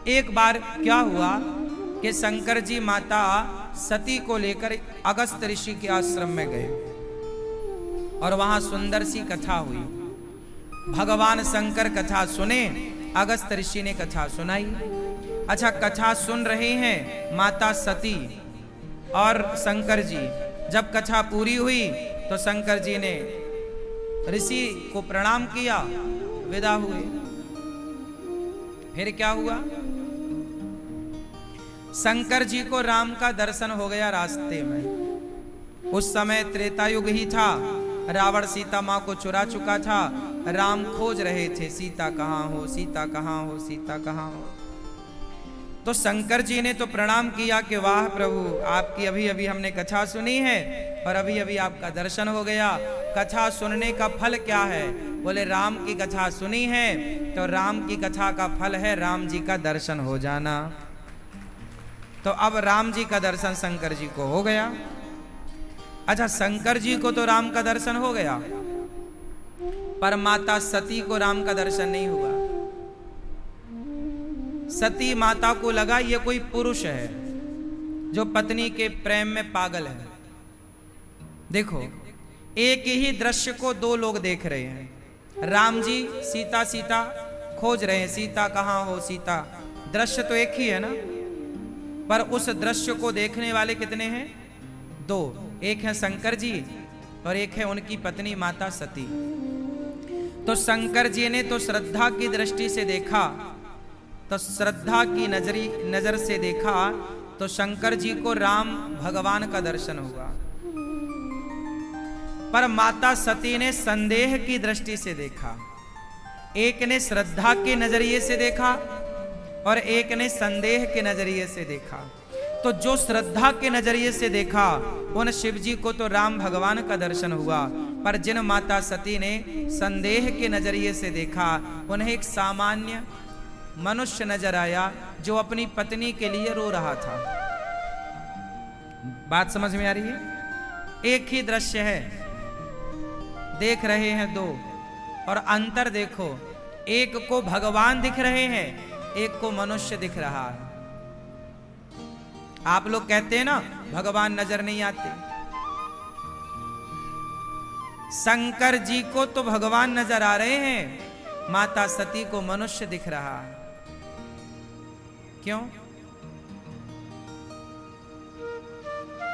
एक बार क्या हुआ कि शंकर जी माता सती को लेकर अगस्त ऋषि के आश्रम में गए और वहां सुंदर सी कथा हुई। भगवान शंकर कथा सुने, अगस्त ऋषि ने कथा सुनाई। अच्छा, कथा सुन रहे हैं माता सती और शंकर जी। जब कथा पूरी हुई तो शंकर जी ने ऋषि को प्रणाम किया, विदा हुए। फिर क्या हुआ? शंकर जी को राम का दर्शन हो गया रास्ते में। उस समय त्रेता युग ही था, रावण सीता मां को चुरा चुका था। राम खोज रहे थे, सीता कहाँ हो, सीता कहाँ हो, सीता कहाँ हो। तो शंकर जी ने तो प्रणाम किया कि वाह प्रभु, आपकी अभी अभी हमने कथा सुनी है और अभी अभी आपका दर्शन हो गया। कथा सुनने का फल क्या है? बोले राम की कथा सुनी है तो राम की कथा का फल है राम जी का दर्शन हो जाना। तो अब राम जी का दर्शन शंकर जी को हो गया। अच्छा, शंकर जी को तो राम का दर्शन हो गया, पर माता सती को राम का दर्शन नहीं हुआ। सती माता को लगा ये कोई पुरुष है जो पत्नी के प्रेम में पागल है। देखो, एक ही दृश्य को दो लोग देख रहे हैं। राम जी सीता सीता खोज रहे हैं, सीता कहाँ हो, सीता। दृश्य तो एक ही है ना, पर उस दृश्य को देखने वाले कितने हैं? दो। एक है शंकर जी और एक है उनकी पत्नी माता सती। तो शंकर जी ने तो श्रद्धा की दृष्टि से देखा, तो श्रद्धा की नजर से देखा तो शंकर जी को राम भगवान का दर्शन हुआ। पर माता सती ने संदेह की दृष्टि से देखा। एक ने श्रद्धा के नजरिए से देखा और एक ने संदेह के नजरिए से देखा। तो जो श्रद्धा के नजरिए से देखा उन शिव जी को तो राम भगवान का दर्शन हुआ, पर जिन माता सती ने संदेह के नजरिए से देखा उन्हें एक सामान्य मनुष्य नजर आया जो अपनी पत्नी के लिए रो रहा था। बात समझ में आ रही है? एक ही दृश्य है, देख रहे हैं दो, और अंतर देखो, एक को भगवान दिख रहे हैं, एक को मनुष्य दिख रहा है। आप लोग कहते हैं ना भगवान नजर नहीं आते। शंकर जी को तो भगवान नजर आ रहे हैं, माता सती को मनुष्य दिख रहा है। क्यों?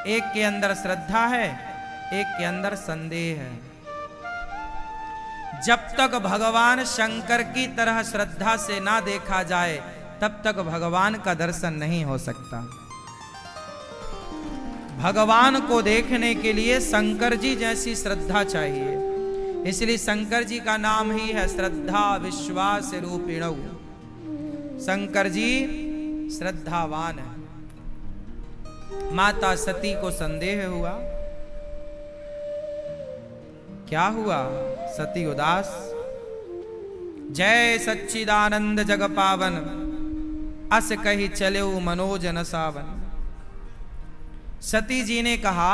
एक के अंदर श्रद्धा है, एक के अंदर संदेह है। जब तक भगवान शंकर की तरह श्रद्धा से ना देखा जाए तब तक भगवान का दर्शन नहीं हो सकता। भगवान को देखने के लिए शंकर जी जैसी श्रद्धा चाहिए। इसलिए शंकर जी का नाम ही है श्रद्धा विश्वास रूपिणौ। शंकर जी श्रद्धावान है। माता सती को संदेह हुआ। क्या हुआ? सती उदास। जय सच्चिदानंद जग पावन, अस कही चले मनोज न सावन। सती जी ने कहा,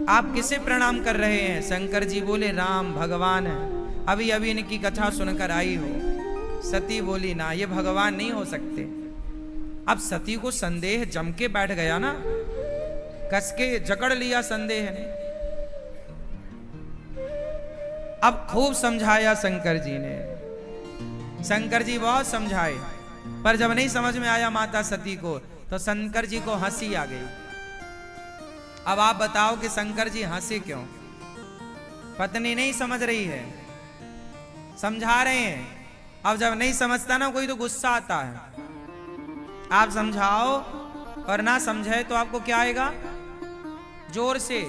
आप किसे प्रणाम कर रहे हैं? शंकर जी बोले, राम भगवान है, अभी अभी इनकी कथा सुनकर आई हो। सती बोली, ना, ये भगवान नहीं हो सकते। अब सती को संदेह जम के बैठ गया ना, कस के जकड़ लिया संदेह ने। अब खूब समझाया शंकर जी ने। शंकर जी बहुत समझाए, पर जब नहीं समझ में आया माता सती को तो शंकर जी को हंसी आ गई। अब आप बताओ कि शंकर जी हंसे क्यों? पत्नी नहीं समझ रही है, समझा रहे हैं। अब जब नहीं समझता ना कोई तो गुस्सा आता है। आप समझाओ और ना समझे तो आपको क्या आएगा? जोर से।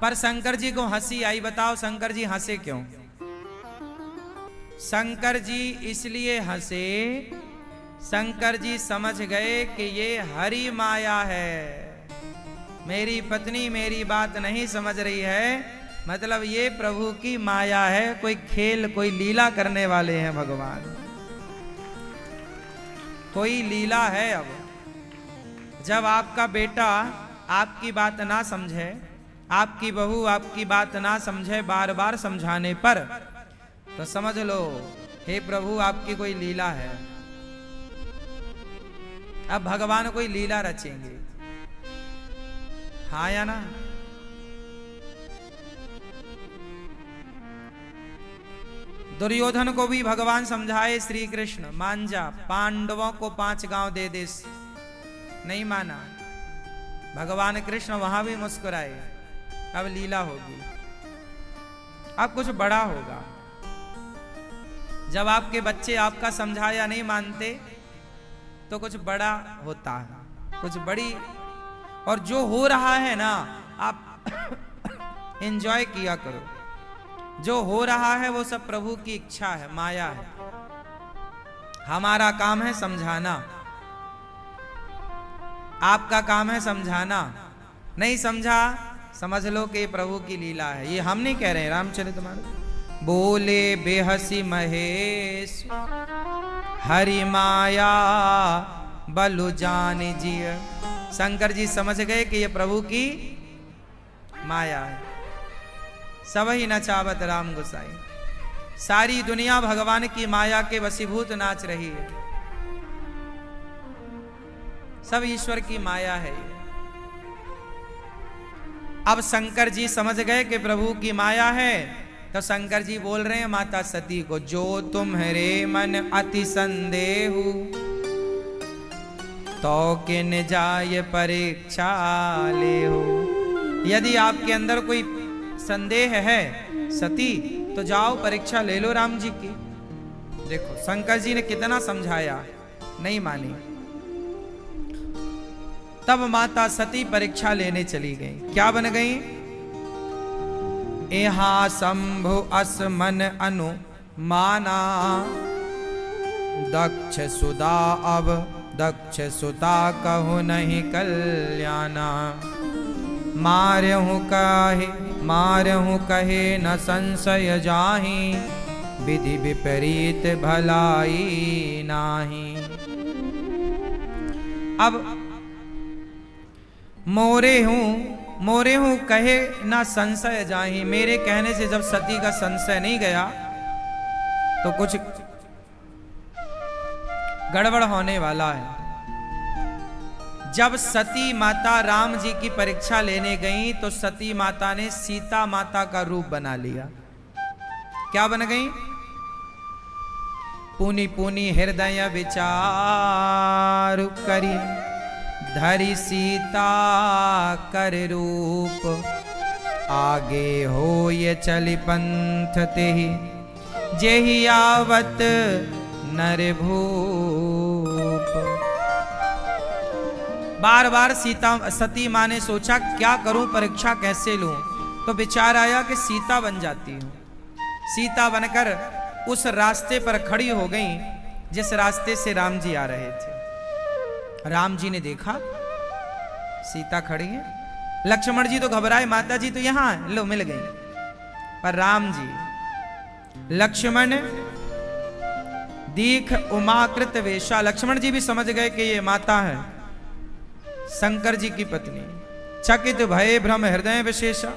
पर शंकर जी को हंसी आई। बताओ शंकर जी हंसे क्यों? शंकर जी इसलिए हंसे, शंकर जी समझ गए कि ये हरि माया है। मेरी पत्नी मेरी बात नहीं समझ रही है, मतलब ये प्रभु की माया है। कोई खेल, कोई लीला करने वाले हैं भगवान, कोई लीला है। अब जब आपका बेटा आपकी बात ना समझे, आपकी बहू आपकी बात ना समझे बार बार समझाने पर, तो समझ लो हे प्रभु आपकी कोई लीला है। अब भगवान कोई लीला रचेंगे, हाँ या ना? दुर्योधन को भी भगवान समझाए, श्री कृष्ण मान जा, पांडवों को 5 गांव दे दे, नहीं माना। भगवान कृष्ण वहां भी मुस्कुराए, अब लीला होगी, अब कुछ बड़ा होगा। जब आपके बच्चे आपका समझाया नहीं मानते तो कुछ बड़ा होता है, कुछ बड़ी, और जो हो रहा है ना आप एंजॉय किया करो। जो हो रहा है वो सब प्रभु की इच्छा है, माया है। हमारा काम है समझाना, आपका काम है समझाना। नहीं समझा, समझ लो कि प्रभु की लीला है। ये हम नहीं कह रहे हैं, रामचरितमानस। बोले बेहसी महेश हरि माया बलु जान जिय। शंकर जी समझ गए कि ये प्रभु की माया है। सब ही नचावत राम गोसाई, सारी दुनिया भगवान की माया के वशीभूत नाच रही है। सब ईश्वर की माया है। अब शंकर जी समझ गए कि प्रभु की माया है, तो शंकर जी बोल रहे हैं माता सती को, जो तुम्हारे मन अति संदेहु तो किन जाय परीक्षा ले हो। यदि आपके अंदर कोई संदेह है सती, तो जाओ परीक्षा ले लो राम जी की। देखो शंकर जी ने कितना समझाया, नहीं मानी। तब माता सती परीक्षा लेने चली गई। क्या बन गई? एहा शंभु असमन अनु माना दक्ष सुदा, अब दक्ष सुता कहु नहीं कल्याणा। मारहु कहे न संशय जाहि, विधि विपरीत भलाई नाही। अब मोरे हूं कहे ना संशय जाहि। मेरे कहने से जब सती का संशय नहीं गया तो कुछ गड़बड़ होने वाला है। जब सती माता राम जी की परीक्षा लेने गई तो सती माता ने सीता माता का रूप बना लिया। क्या बन गई? पुनि पुनि हृदय विचार करी, धरि सीता कर रूप। आगे हो ये चली पंथ तेहि, जेहि आवत नर भूप। बार बार सती माँ ने सोचा क्या करूं, परीक्षा कैसे लूं। तो विचार आया कि सीता बन जाती हूं। सीता बनकर उस रास्ते पर खड़ी हो गई जिस रास्ते से राम जी आ रहे थे। राम जी ने देखा सीता खड़ी है। लक्ष्मण जी तो घबराए, माता जी तो यहां है, लो मिल गई। पर राम जी, लक्ष्मण दीख उमाकृत वेशा। लक्ष्मण जी भी समझ गए कि ये माता है शंकर जी की पत्नी। चकित भय भ्रम हृदय विशेषा।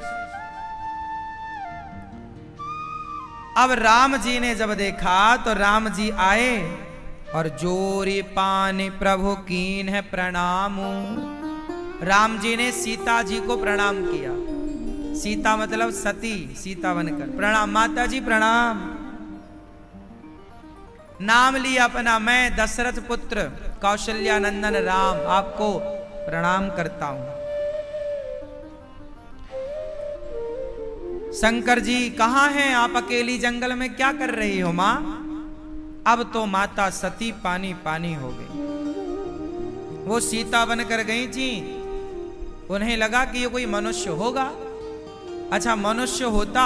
अब राम जी ने जब देखा तो राम जी आए और जोरी पानी प्रभु कीन है प्रणाम। राम जी ने सीता जी को प्रणाम किया। सीता मतलब सती, सीता बनकर प्रणाम। माता जी प्रणाम। नाम लिया अपना, मैं दशरथ पुत्र कौशल्या नंदन राम आपको प्रणाम करता हूं। शंकर जी कहां हैं आप? अकेली जंगल में क्या कर रही हो मां? अब तो माता सती पानी पानी हो गई। वो सीता बनकर गई थी, उन्हें लगा कि ये कोई मनुष्य होगा। अच्छा मनुष्य होता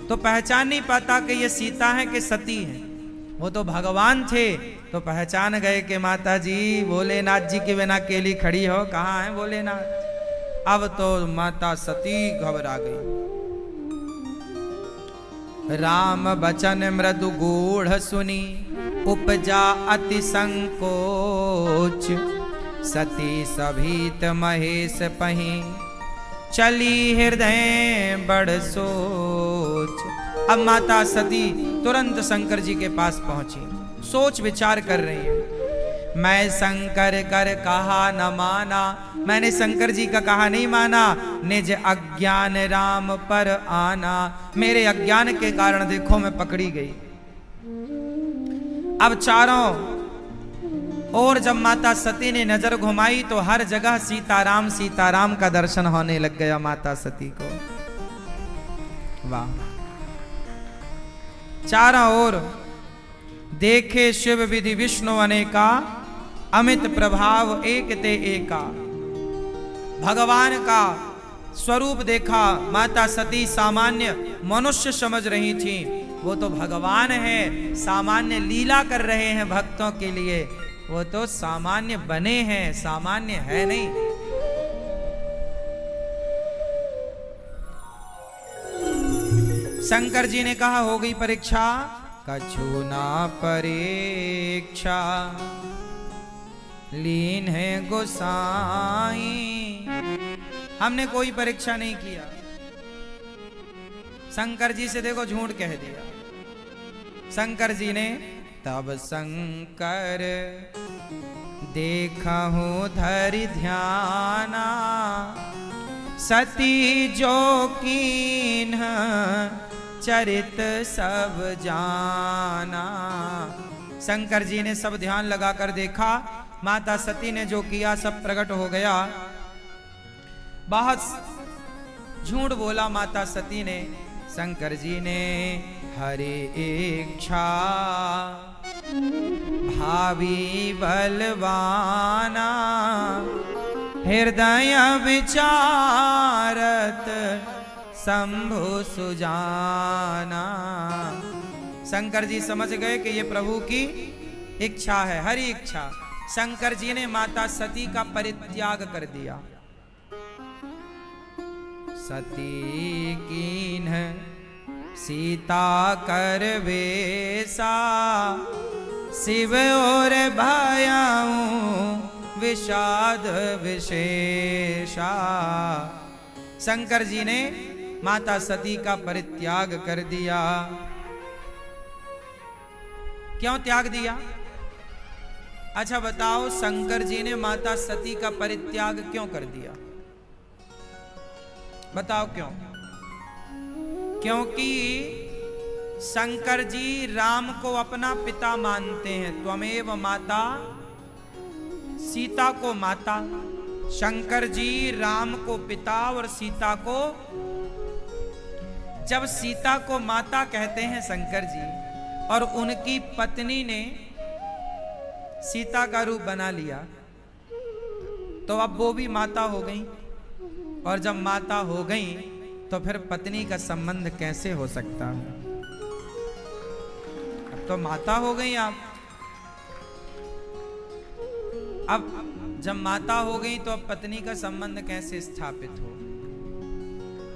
तो पहचान नहीं पाता कि ये सीता है कि सती है। वो तो भगवान थे तो पहचान गए कि माता जी भोलेनाथ जी के बिना अकेली खड़ी हो, कहाँ है भोलेनाथ। अब तो माता सती घबरा गई। राम बचन मृदु गूढ़ सुनी, उपजा अति संकोच। सती सभीत महेश पही, चली हृदय बड़ सोच। अब माता सती तुरंत शंकर जी के पास पहुंची, सोच विचार कर रही है। मैं शंकर कर कहा न माना, मैंने शंकर जी का कहा नहीं माना। निज अज्ञान राम पर आना, मेरे अज्ञान के कारण देखो मैं पकड़ी गई। अब चारों और जब माता सती ने नजर घुमाई तो हर जगह सीताराम का दर्शन होने लग गया माता सती को। वाह! चारों ओर देखे शिव विधि विष्णु अनेका, अमित प्रभाव एक ते एका। भगवान का स्वरूप देखा, माता सती सामान्य मनुष्य समझ रही थी, वो तो भगवान है, सामान्य लीला कर रहे हैं भक्तों के लिए, वो तो सामान्य बने हैं, सामान्य है नहीं। शंकर जी ने कहा हो गई परीक्षा, कछु ना परीक्षा लीन है गोसाई। हमने कोई परीक्षा नहीं किया। शंकर जी से देखो झूठ कह दिया। शंकर जी ने तब शंकर देखा हूं धरि ध्याना, सती जो कीन्ह चरित सब जाना। शंकर जी ने सब ध्यान लगाकर देखा, माता सती ने जो किया सब प्रकट हो गया। बहुत झूठ बोला माता सती ने। शंकर जी ने हरि इच्छा भावी बलवाना, हृदय विचारत शंभु सुजाना। शंकर जी समझ गए कि ये प्रभु की इच्छा है, हरि इच्छा। शंकर जी ने माता सती का परित्याग कर दिया। सती कीन्ह सीता कर वेसा, शिव और भयाऊं विषाद विशेषा। शंकर जी ने माता सती का परित्याग कर दिया। क्यों त्याग दिया? अच्छा बताओ, शंकर जी ने माता सती का परित्याग क्यों कर दिया? बताओ क्यों? क्योंकि शंकर जी राम को अपना पिता मानते हैं। त्वमेव माता, सीता को माता। शंकर जी राम को पिता और सीता को, जब सीता को माता कहते हैं शंकर जी, और उनकी पत्नी ने सीता का रूप बना लिया, तो अब वो भी माता हो गई। और जब माता हो गई तो फिर पत्नी का संबंध कैसे हो सकता है? अब तो माता हो गई आप। अब जब माता हो गई तो अब पत्नी का संबंध कैसे स्थापित हो?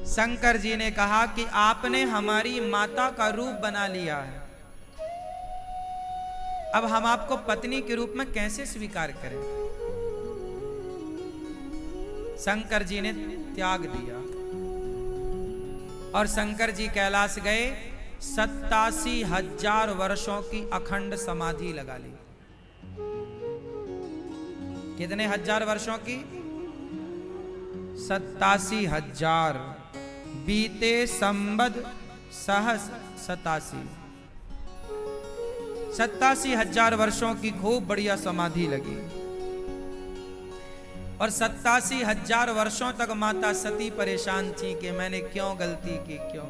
शंकर जी ने कहा कि आपने हमारी माता का रूप बना लिया है, अब हम आपको पत्नी के रूप में कैसे स्वीकार करें? शंकर जी ने त्याग दिया और शंकर जी कैलाश गए। 87,000 वर्षों की अखंड समाधि लगा ली। कितने हजार वर्षों की? 87,000। बीते संबद सहस 87,000 वर्षों की खूब बढ़िया समाधि लगी। और 87,000 वर्षों तक माता सती परेशान थी कि मैंने क्यों गलती की, क्यों।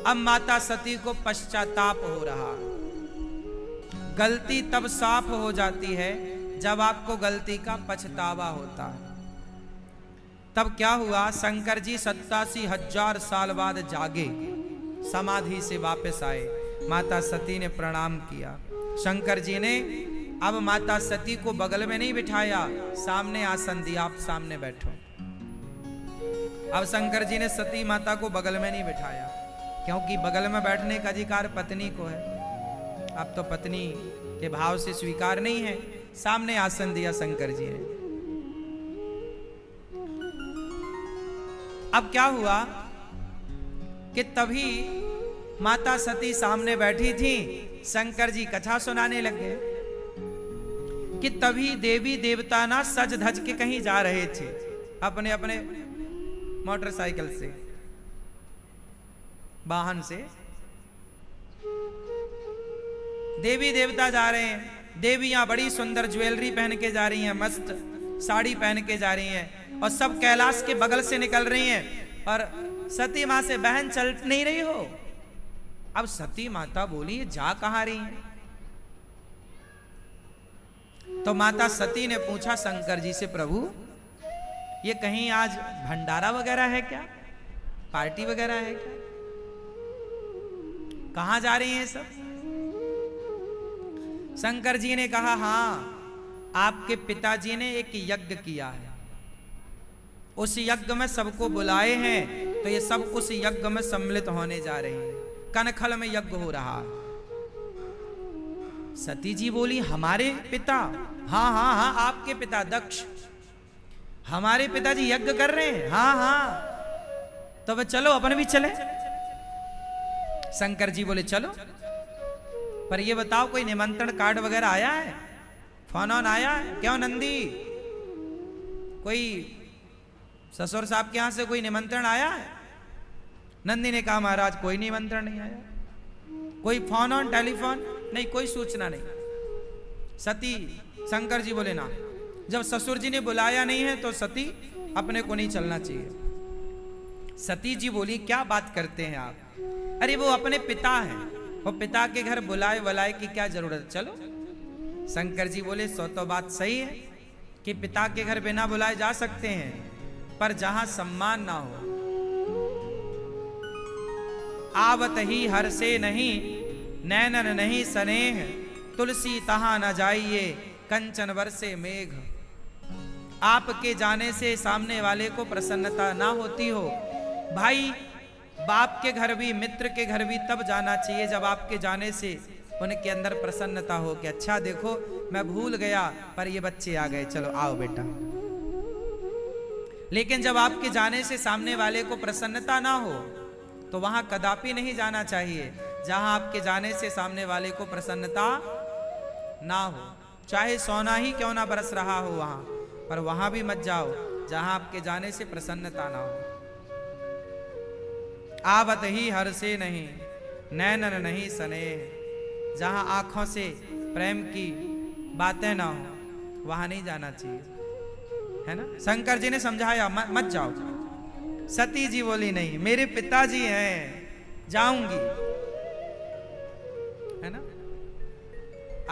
अब माता सती को पश्चाताप हो रहा। गलती तब साफ हो जाती है जब आपको गलती का पछतावा होता है। तब क्या हुआ? शंकर जी 87,000 साल बाद जागे, समाधि से वापस आए। माता सती ने प्रणाम किया। शंकर जी ने अब माता सती को बगल में नहीं बिठाया, सामने आसन दिया, आप सामने बैठो। अब शंकर जी ने सती माता को बगल में नहीं बिठाया, क्योंकि बगल में बैठने का अधिकार पत्नी को है। अब तो पत्नी के भाव से स्वीकार नहीं है। सामने आसन दिया शंकर जी ने। अब क्या हुआ कि तभी माता सती सामने बैठी थी, शंकर जी कथा सुनाने लग गए। कि तभी देवी देवता ना सज धज के कहीं जा रहे थे अपने अपने मोटरसाइकिल से, वाहन से। देवी देवता जा रहे हैं, देवियां बड़ी सुंदर ज्वेलरी पहन के जा रही हैं, मस्त साड़ी पहन के जा रही हैं, और सब कैलाश के बगल से निकल रही हैं, और सती मां से बहन चल नहीं रही हो। अब सती माता बोली जा कहां रही हैं? तो माता सती ने पूछा शंकर जी से, प्रभु ये कहीं आज भंडारा वगैरह है क्या, पार्टी वगैरह है क्या, कहां जा रही हैं सब? शंकर जी ने कहा, हां आपके पिताजी ने एक यज्ञ किया है, उस यज्ञ में सबको बुलाए हैं, तो ये सब उस यज्ञ में सम्मिलित होने जा रहे हैं, कनखल में यज्ञ हो रहा है। सती जी बोली, हमारे पिता? हाँ हाँ हाँ, आपके पिता दक्ष, हमारे पिताजी यज्ञ कर रहे हैं? हाँ हाँ, तो बस चलो अपन भी चले। शंकर जी बोले चलो, पर ये बताओ कोई निमंत्रण कार्ड वगैरह आया है, फोन ऑन आया है? क्यों नंदी, कोई ससुर साहब के यहां से कोई निमंत्रण आया है? नंदी ने कहा, महाराज कोई निमंत्रण नहीं आया, कोई फोन ऑन टेलीफोन नहीं, कोई सूचना नहीं। सती शंकर जी बोले, ना जब ससुर जी ने बुलाया नहीं है तो सती अपने को नहीं चलना चाहिए। सती जी बोली, क्या बात करते हैं आप, अरे वो अपने पिता हैं, वो पिता के घर बुलाए वलाए की क्या जरूरत, चलो। शंकर जी बोले, सो तो बात सही है कि पिता के घर बिना बुलाए जा सकते हैं, पर जहां सम्मान ना हो। आवत ही हर से नहीं, नैनन नहीं स्नेह, तुलसी तहां न जाइए, कंचन बरसे मेघ। आपके जाने से सामने वाले को प्रसन्नता ना होती हो, भाई बाप के घर भी, मित्र के घर भी तब जाना चाहिए जब आपके जाने से उनके अंदर प्रसन्नता हो कि अच्छा देखो मैं भूल गया पर ये बच्चे आ गए, चलो आओ बेटा। लेकिन जब आपके जाने से सामने वाले को प्रसन्नता ना हो तो वहां कदापि नहीं जाना चाहिए। जहां आपके जाने से सामने वाले को प्रसन्नता ना हो, चाहे सोना ही क्यों ना बरस रहा हो वहां, पर वहां भी मत जाओ जहां आपके जाने से प्रसन्नता ना हो। आवत ही हर से नहीं, नैनन नहीं स्नेह, जहां आंखों से प्रेम की बातें ना हो वहां नहीं जाना चाहिए, है ना। शंकर जी ने समझाया मत जाओ। सती जी बोली, नहीं मेरे पिताजी हैं, जाऊंगी, है ना।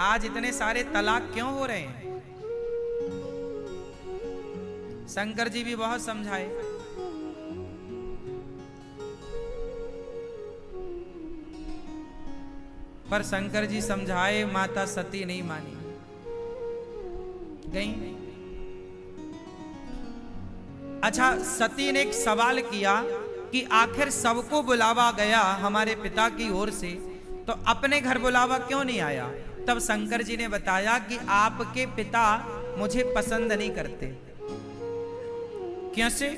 आज इतने सारे तलाक क्यों हो रहे हैं? शंकर जी भी बहुत समझाए, पर शंकर जी समझाए, माता सती नहीं मानी, गई। अच्छा, सती ने एक सवाल किया कि आखिर सबको बुलावा गया हमारे पिता की ओर से, तो अपने घर बुलावा क्यों नहीं आया? तब शंकर जी ने बताया कि आपके पिता मुझे पसंद नहीं करते। कैसे?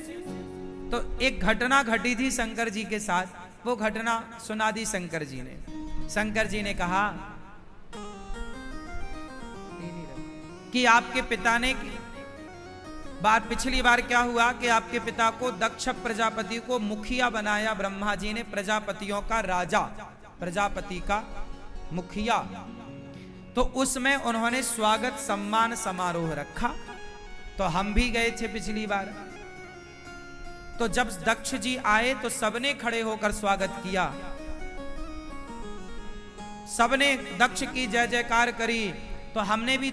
तो एक घटना घटी थी शंकर जी के साथ, वो घटना सुना दी शंकर जी ने। शंकर जी ने कहा कि आपके पिता ने पिछली बार क्या हुआ कि आपके पिता को दक्ष प्रजापति को मुखिया बनाया ब्रह्मा जी ने, प्रजापतियों का राजा, प्रजापति का मुखिया। तो उसमें उन्होंने स्वागत सम्मान समारोह रखा, तो हम भी गए थे पिछली बार। तो जब दक्ष जी आए तो सबने खड़े होकर स्वागत किया, सबने दक्ष की जय जयकार करी, तो हमने भी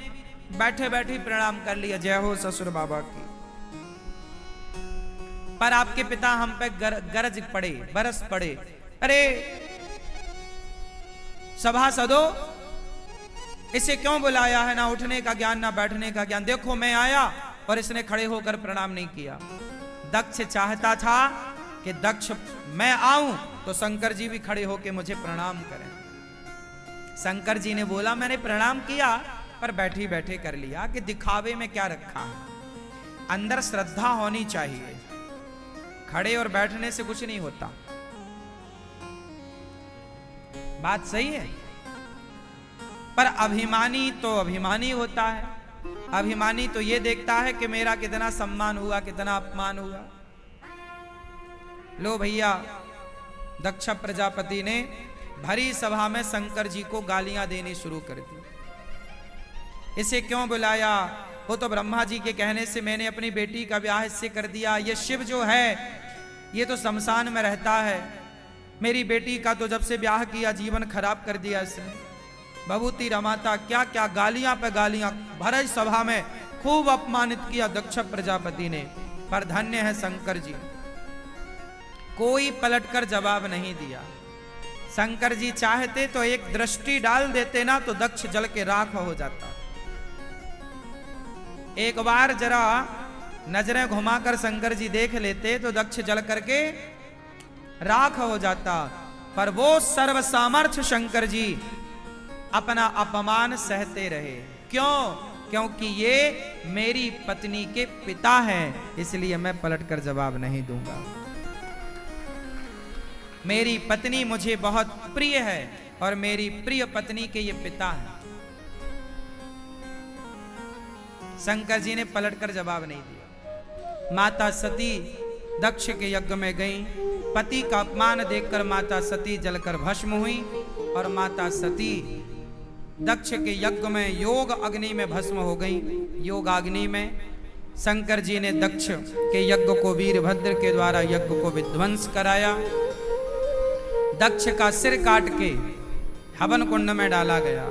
बैठे बैठे प्रणाम कर लिया, जय हो ससुर बाबा की। पर आपके पिता हम पे गरज पड़े, बरस पड़े, अरे सभासदों इसे क्यों बुलाया है, ना उठने का ज्ञान ना बैठने का ज्ञान, देखो मैं आया और इसने खड़े होकर प्रणाम नहीं किया। दक्ष चाहता था कि दक्ष मैं आऊं तो शंकर जी भी खड़े होकर मुझे प्रणाम करें। शंकर जी ने बोला मैंने प्रणाम किया पर बैठे बैठे कर लिया, कि दिखावे में क्या रखा है, अंदर श्रद्धा होनी चाहिए, खड़े और बैठने से कुछ नहीं होता। बात सही है, पर अभिमानी तो अभिमानी होता है, अभिमानी तो ये देखता है कि मेरा कितना सम्मान हुआ, कितना अपमान हुआ। लो भैया, दक्ष प्रजापति ने भरी सभा में शंकर जी को गालियां देनी शुरू कर दी। इसे क्यों बुलाया? वो तो ब्रह्मा जी के कहने से मैंने अपनी बेटी का ब्याह इससे कर दिया। ये शिव जो है ये तो शमशान में रहता है, मेरी बेटी का तो जब से ब्याह किया जीवन खराब कर दिया इसने। भभूति रमाता क्या क्या गालियां पे गालियां भरी सभा में खूब अपमानित किया दक्ष प्रजापति ने। पर धन्य है शंकर जी, कोई पलटकर जवाब नहीं दिया। शंकर जी चाहते तो एक दृष्टि डाल देते ना तो दक्ष जल के राख हो जाता। एक बार जरा नजरें घुमाकर शंकर जी देख लेते तो दक्ष जल करके राख हो जाता। पर वो सर्व सामर्थ्य शंकर जी अपना अपमान सहते रहे। क्यों? क्योंकि ये मेरी पत्नी के पिता हैं, इसलिए मैं पलटकर जवाब नहीं दूंगा। मेरी पत्नी मुझे बहुत प्रिय है और मेरी प्रिय पत्नी के ये पिता हैं। शंकर जी ने पलटकर जवाब नहीं दिया। माता सती दक्ष के यज्ञ में गई। पति का अपमान देखकर माता सती जलकर भस्म हुई और माता सती दक्ष के यज्ञ में योग अग्नि में भस्म हो गई। योग अग्नि में शंकर जी ने दक्ष के यज्ञ को वीरभद्र के द्वारा यज्ञ को विध्वंस कराया। दक्ष का सिर काट के हवन कुंड में डाला गया।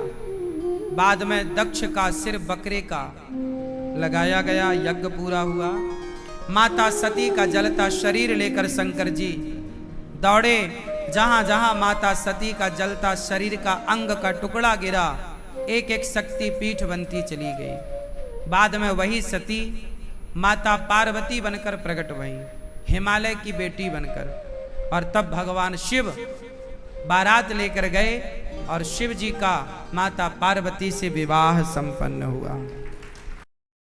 बाद में दक्ष का सिर बकरे का लगाया गया। यज्ञ पूरा हुआ। माता सती का जलता शरीर लेकर शंकर जी दौड़े। जहां जहां माता सती का जलता शरीर का अंग का टुकड़ा गिरा, एक एक शक्ति पीठ बनती चली गई। बाद में वही सती माता पार्वती बनकर प्रकट हुई, हिमालय की बेटी बनकर। और तब भगवान शिव बारात लेकर गए और शिव जी का माता पार्वती से विवाह संपन्न हुआ।